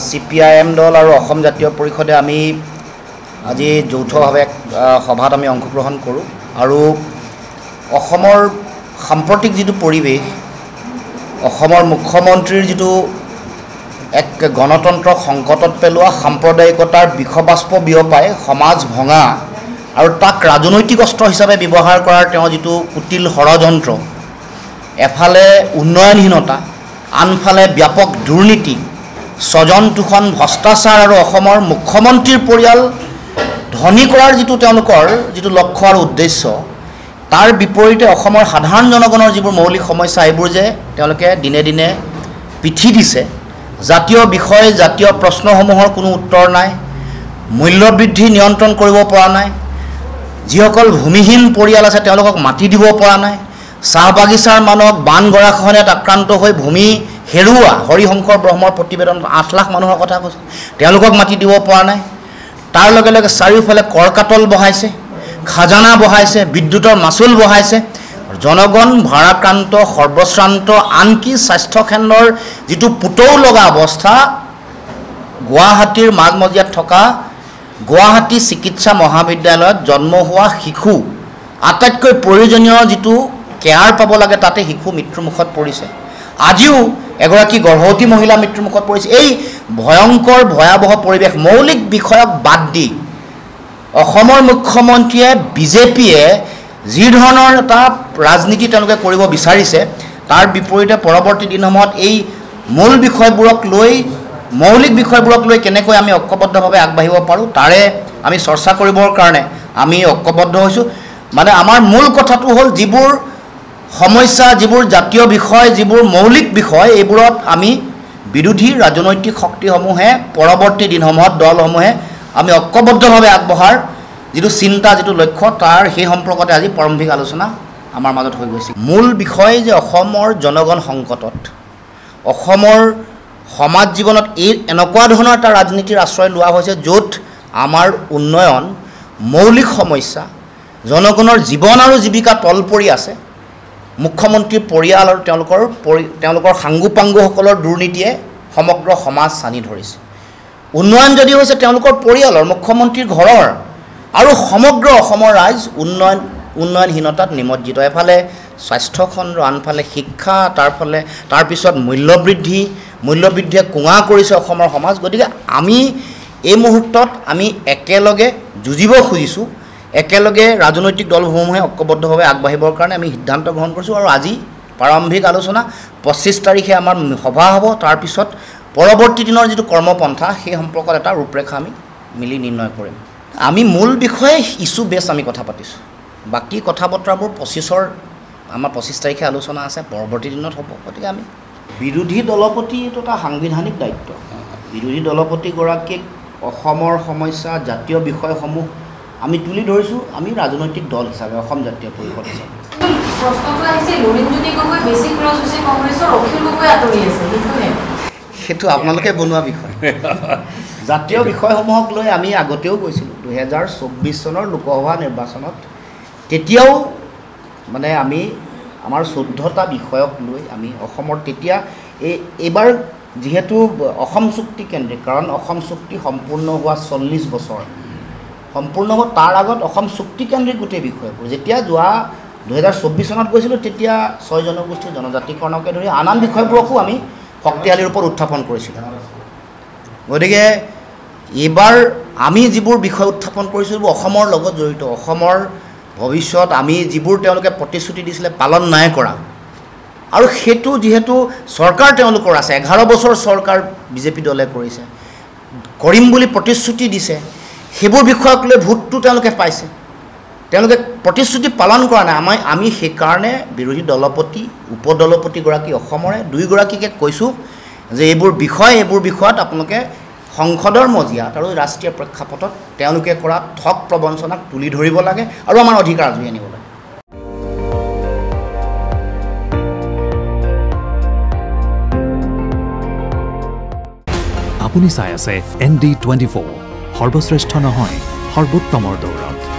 CPIM দল আৰু অসম জাতীয় পৰিষদে আমি আজি যৌথভাৱে সভাত আমি অংশগ্ৰহণ কৰোঁ আৰু অসমৰ সাম্প্ৰতিক যিটো পৰিৱেশ অসমৰ মুখ্যমন্ত্ৰীৰ যিটো এক গণতন্ত্ৰ সংকটত পেলোৱা সাম্প্ৰদায়িকতাৰ বিষবাষ্প বিয়পাই সমাজ ভঙা আৰু তাক ৰাজনৈতিক অস্ত্ৰ হিচাপে ব্যৱহাৰ কৰাৰ তেওঁ যিটো কুটিল ষড়যন্ত্ৰ এফালে উন্নয়নহীনতা আনফালে ব্যাপক দুৰ্নীতি স্বজন তোষণ ভ্ৰষ্টাচাৰ আৰু অসমৰ মুখ্যমন্ত্ৰীৰ পৰিয়াল ধনী কৰাৰ যিটো তেওঁলোকৰ যিটো লক্ষ্য আৰু উদ্দেশ্য তাৰ বিপৰীতে অসমৰ সাধাৰণ জনগণৰ যিবোৰ মৌলিক সমস্যা এইবোৰ যে তেওঁলোকে দিনে দিনে পিঠি দিছে জাতীয় বিষয় জাতীয় প্ৰশ্নসমূহৰ কোনো উত্তৰ নাই মূল্যবৃদ্ধি নিয়ন্ত্ৰণ কৰিব পৰা নাই যিসকল ভূমিহীন পৰিয়াল আছে তেওঁলোকক মাটি দিব পৰা নাই চাহ বাগিচাৰ মানুহক বান গৰাখহনীয়াত আক্ৰান্ত হৈ ভূমি হেৰুৱা হৰিশংকৰ ব্ৰহ্মৰ প্ৰতিবেদন 8 লাখ মানুহৰ কথা কৈছে তেওঁলোকক মাটি দিব পৰা নাই তাৰ লগে লগে চাৰিওফালে কৰকাটল বহাইছে খাজানা বহাইছে বিদ্যুতৰ মাচুল বহাইছে জনগণ ভাৰাক্ৰান্ত সৰ্বশ্ৰান্ত আনকি স্বাস্থ্য কেন্দ্ৰৰ যিটো পুতৌ লগা অৱস্থা গুৱাহাটীৰ মাজমজিয়াত থকা গুৱাহাটী চিকিৎসা মহাবিদ্যালয়ত জন্ম হোৱা শিশু আটাইতকৈ প্ৰয়োজনীয় যিটো কেয়াৰ পাব লাগে তাতে শিশু মৃত্যুমুখত পৰিছে আজিও এগৰাকী গৰ্ভৱতী মহিলা মৃত্যুমুখত পৰিছে এই ভয়ংকৰ ভয়াবহ পৰিৱেশ মৌলিক বিষয়ক বাদ দি অসমৰ মুখ্যমন্ত্ৰীয়ে বিজেপিয়ে যি ধৰণৰ এটা ৰাজনীতি তেওঁলোকে কৰিব বিচাৰিছে তাৰ বিপৰীতে পৰৱৰ্তী দিনসমূহত এই মূল বিষয়বোৰক লৈ মৌলিক বিষয়বোৰক লৈ কেনেকৈ আমি ঐক্যবদ্ধভাৱে আগবাঢ়িব পাৰোঁ তাৰে আমি চৰ্চা কৰিবৰ কাৰণে আমি ঐক্যবদ্ধ হৈছোঁ মানে আমাৰ মূল কথাটো হ'ল যিবোৰ সমস্যা যিবোৰ জাতীয় বিষয় যিবোৰ মৌলিক বিষয় এইবোৰত আমি বিৰোধী ৰাজনৈতিক শক্তিসমূহে পৰৱৰ্তী দিনসমূহত দলসমূহে আমি ঐক্যবদ্ধভাৱে আগবঢ়াৰ যিটো চিন্তা যিটো লক্ষ্য তাৰ সেই সম্পৰ্কতে আজি প্ৰাৰম্ভিক আলোচনা আমাৰ মাজত হৈ গৈছে মূল বিষয় যে অসমৰ জনগণ সংকটত অসমৰ সমাজ জীৱনত এই এনেকুৱা ধৰণৰ এটা ৰাজনীতিৰ আশ্ৰয় লোৱা হৈছে য'ত আমাৰ উন্নয়ন মৌলিক সমস্যা জনগণৰ জীৱন আৰু জীৱিকা তল পৰি আছে মুখ্যমন্ত্ৰীৰ পৰিয়াল আৰু তেওঁলোকৰ সাংগুপাংগুসকলৰ দুৰ্নীতিয়ে সমগ্ৰ সমাজ ছানি ধৰিছে উন্নয়ন যদি হৈছে তেওঁলোকৰ পৰিয়ালৰ মুখ্যমন্ত্ৰীৰ ঘৰৰ আৰু সমগ্ৰ অসমৰ ৰাইজ উন্নয়নহীনতাত নিমজ্জিত এফালে স্বাস্থ্যখণ্ড আনফালে শিক্ষা তাৰপিছত মূল্যবৃদ্ধিয়ে কোঙা কৰিছে অসমৰ সমাজ গতিকে আমি এই মুহূৰ্তত আমি একেলগে যুঁজিব খুজিছোঁ একেলগে ৰাজনৈতিক দলসমূহে ঐক্যবদ্ধভাৱে আগবাঢ়িবৰ কাৰণে আমি সিদ্ধান্ত গ্ৰহণ কৰিছোঁ আৰু আজি প্ৰাৰম্ভিক আলোচনা 25 তাৰিখে আমাৰ সভা হ'ব তাৰপিছত পৰৱৰ্তী দিনৰ যিটো কৰ্মপন্থা সেই সম্পৰ্কত এটা ৰূপৰেখা আমি মিলি নিৰ্ণয় কৰিম আমি মূল বিষয়ে ইছ্যু বেছ আমি কথা পাতিছোঁ বাকী কথা বতৰাবোৰ 25 তাৰিখে আলোচনা আছে পৰৱৰ্তী দিনত হ'ব গতিকে আমি বিৰোধী দলপতি এইটো এটা সাংবিধানিক দায়িত্ব বিৰোধী দলপতিগৰাকীক অসমৰ সমস্যা জাতীয় বিষয়সমূহ আমি তুলি ধৰিছোঁ আমি ৰাজনৈতিক দল হিচাপে অসম জাতীয় পৰিষদ হিচাপে সেইটো আপোনালোকে বনোৱা বিষয় জাতীয় বিষয়সমূহক লৈ আমি আগতেও কৈছিলোঁ 2024 চনৰ লোকসভা নিৰ্বাচনত তেতিয়াও মানে আমি আমাৰ 14টা বিষয়ক লৈ আমি অসমৰ তেতিয়া এইবাৰ যিহেতু অসম চুক্তি কেন্দ্ৰিক কাৰণ অসম চুক্তি সম্পূৰ্ণ হোৱা 40 বছৰ সম্পূৰ্ণ হ'ব তাৰ আগত অসম চুক্তি কেন্দ্ৰিক গোটেই বিষয়বোৰ যেতিয়া যোৱা 2024 চনত গৈছিলোঁ তেতিয়া 6 জনগোষ্ঠীৰ জনজাতিকৰণকে ধৰি আন বিষয়বোৰকো আমি শক্তিশালী ৰূপত উত্থাপন কৰিছিলোঁ গতিকে এইবাৰ আমি যিবোৰ বিষয় উত্থাপন কৰিছোঁ অসমৰ লগত জড়িত অসমৰ ভৱিষ্যত আমি যিবোৰ তেওঁলোকে প্ৰতিশ্ৰুতি দিছিলে পালন নাই কৰা আৰু সেইটো যিহেতু চৰকাৰ তেওঁলোকৰ আছে 11 বছৰ চৰকাৰ বিজেপি দলে কৰিম বুলি প্ৰতিশ্ৰুতি দিছে সেইবোৰ বিষয়ক লৈ ভোটটো তেওঁলোকে পাইছে তেওঁলোকে প্ৰতিশ্ৰুতি পালন কৰা নাই আমি সেইকাৰণে বিৰোধী দলপতি উপদলপতিগৰাকী অসমৰে 2 গৰাকীকে কৈছোঁ যে এইবোৰ বিষয়ত আপোনালোকে সংসদৰ মজিয়াত আৰু ৰাষ্ট্ৰীয় প্ৰেক্ষাপটত তেওঁলোকে কৰা ঠগ প্ৰবঞ্চনাক তুলি ধৰিব লাগে আৰু আমাৰ অধিকাৰ আজৰি আনিব লাগে আপুনি চাই আছে ND24 সৰ্বশ্ৰেষ্ঠ নহয় সৰ্বোত্তমৰ দৌৰত